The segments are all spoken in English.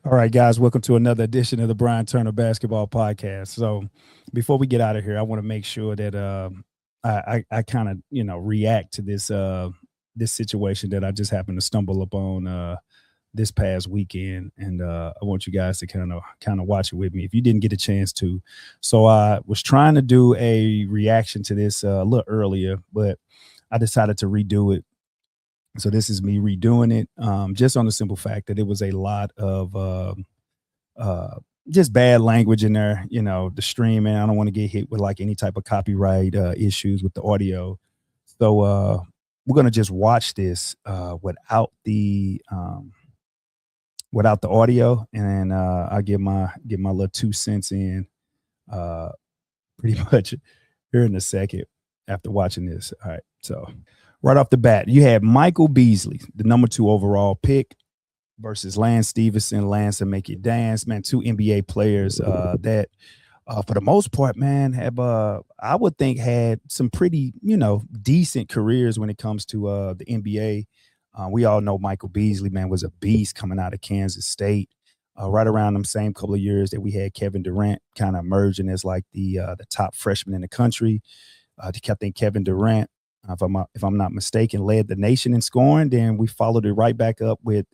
All right, guys, welcome to another edition of the Bryan Turner Basketball Podcast. So, before we get out of here, I want to make sure that I kind of react to this situation that I just happened to stumble upon this past weekend, and I want you guys to kind of watch it with me if you didn't get a chance to. So, I was trying to do a reaction to this a little earlier, but I decided to redo it. So this is me redoing it, just on the simple fact that it was a lot of uh, just bad language in there. The streaming. I don't want to get hit with like any type of copyright issues with the audio. So we're gonna just watch this without the audio, and I'll give my little 2 cents in uh, pretty much here in a second after watching this. All right, so right off the bat, you had Michael Beasley, the number 2 overall pick, versus Lance Stephenson. Lance and Make It Dance, man, 2 NBA players that, for the most part, man, have I would think had some pretty decent careers when it comes to the NBA. We all know Michael Beasley, man, was a beast coming out of Kansas State. Right around them same couple of years that we had Kevin Durant kind of emerging as like the top freshman in the country. I think Kevin Durant, if I'm not mistaken, led the nation in scoring. Then we followed it right back up with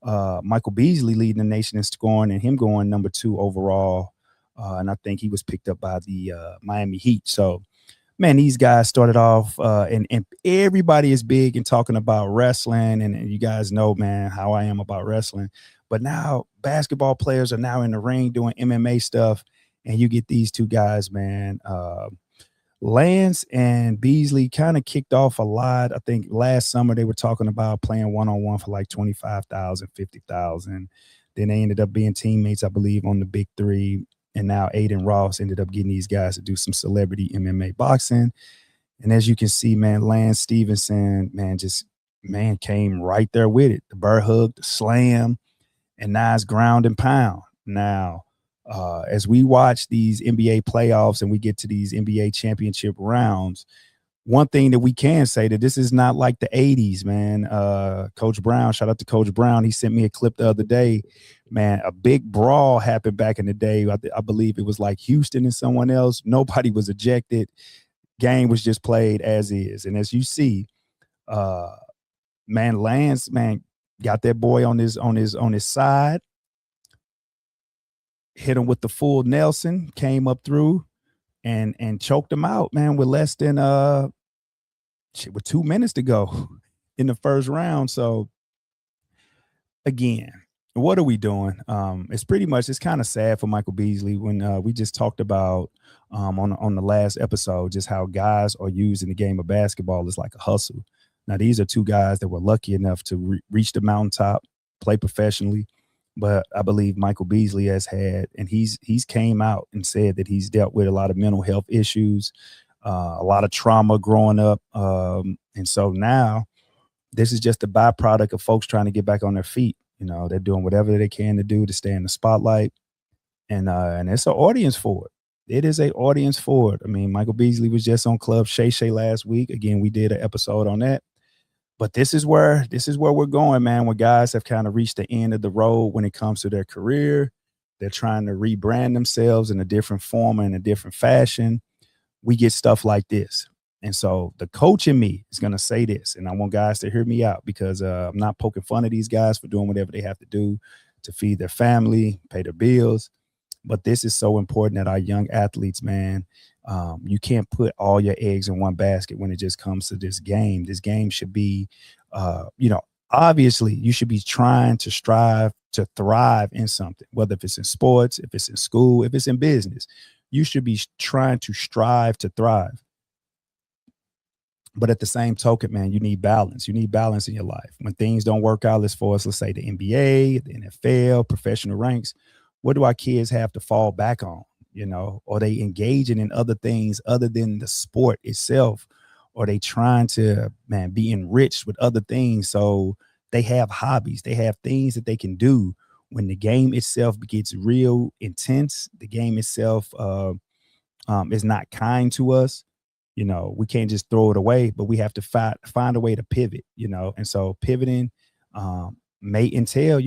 Michael Beasley leading the nation in scoring and him going number 2 overall. And I think he was picked up by the Miami Heat. So, man, these guys started off, and everybody is big and talking about wrestling. And you guys know, man, how I am about wrestling. But now basketball players are now in the ring doing MMA stuff. And you get these two guys, man. Lance and Beasley kind of kicked off a lot. I think last summer they were talking about playing one-on-one for like 25,000, 50,000. Then they ended up being teammates, I believe, on the Big Three. And now Aiden Ross ended up getting these guys to do some celebrity MMA boxing. And as you can see, man, Lance Stephenson, man, came right there with it. The bird hug, the slam, and now it's ground and pound. Now, as we watch these NBA playoffs and we get to these NBA championship rounds, one thing that we can say that this is not like the 80s, man. Coach Brown, shout out to Coach Brown. He sent me a clip the other day, man. A big brawl happened back in the day. I believe it was like Houston and someone else. Nobody was ejected. Game was just played as is. And as you see, uh, man, Lance, man, got that boy on his side, hit him with the full Nelson, came up through and choked him out, man, with less than with 2 minutes to go in the first round. So again, what are we doing? It's kind of sad for Michael Beasley when we just talked about on the last episode just how guys are using the game of basketball as like a hustle. Now these are two guys that were lucky enough to reach the mountaintop, play professionally. But I believe Michael Beasley has had, and he's came out and said that he's dealt with a lot of mental health issues, a lot of trauma growing up, and so now this is just a byproduct of folks trying to get back on their feet. They're doing whatever they can to do to stay in the spotlight, and it's an audience for it. It is a audience for it. I mean, Michael Beasley was just on Club Shay Shay last week. Again, we did an episode on that. But this is where we're going, man. When guys have kind of reached the end of the road when it comes to their career, they're trying to rebrand themselves in a different form and a different fashion. We get stuff like this. And so the coach in me is going to say this, and I want guys to hear me out because I'm not poking fun of these guys for doing whatever they have to do to feed their family, pay their bills. But this is so important that our young athletes, man, you can't put all your eggs in one basket when it just comes to this game. This game should be, obviously you should be trying to strive to thrive in something, whether if it's in sports, if it's in school, if it's in business. You should be trying to strive to thrive. But at the same token, man, you need balance. You need balance in your life. When things don't work out, let's say the NBA, the NFL, professional ranks, what do our kids have to fall back on? Are they engaging in other things other than the sport itself? Or are they trying to, man, be enriched with other things? So they have hobbies, they have things that they can do when the game itself gets real intense. The game itself is not kind to us. We can't just throw it away, but we have to find a way to pivot, and so pivoting may entail,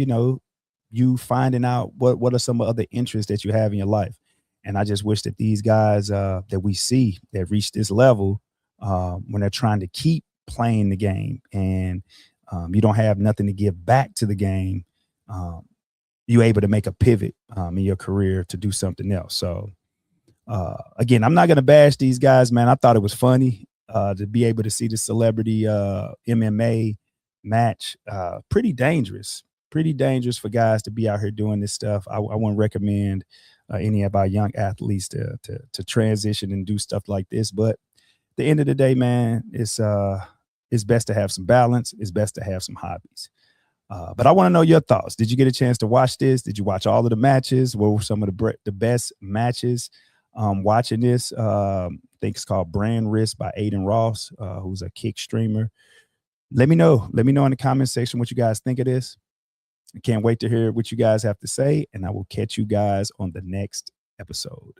you finding out what are some other interests that you have in your life. And I just wish that these guys that we see that reach this level, when they're trying to keep playing the game, and you don't have nothing to give back to the game, you're able to make a pivot in your career to do something else. So again, I'm not going to bash these guys, man. I thought it was funny to be able to see the celebrity MMA match. Pretty dangerous for guys to be out here doing this stuff. I wouldn't recommend any of our young athletes to transition and do stuff like this. But at the end of the day, man, it's best to have some balance. It's best to have some hobbies. But I want to know your thoughts. Did you get a chance to watch this? Did you watch all of the matches? What were some of the best matches? Watching this, I think it's called Brand Risk by Aiden Ross, who's a kick streamer. Let me know in the comment section what you guys think of this. I can't wait to hear what you guys have to say, and I will catch you guys on the next episode.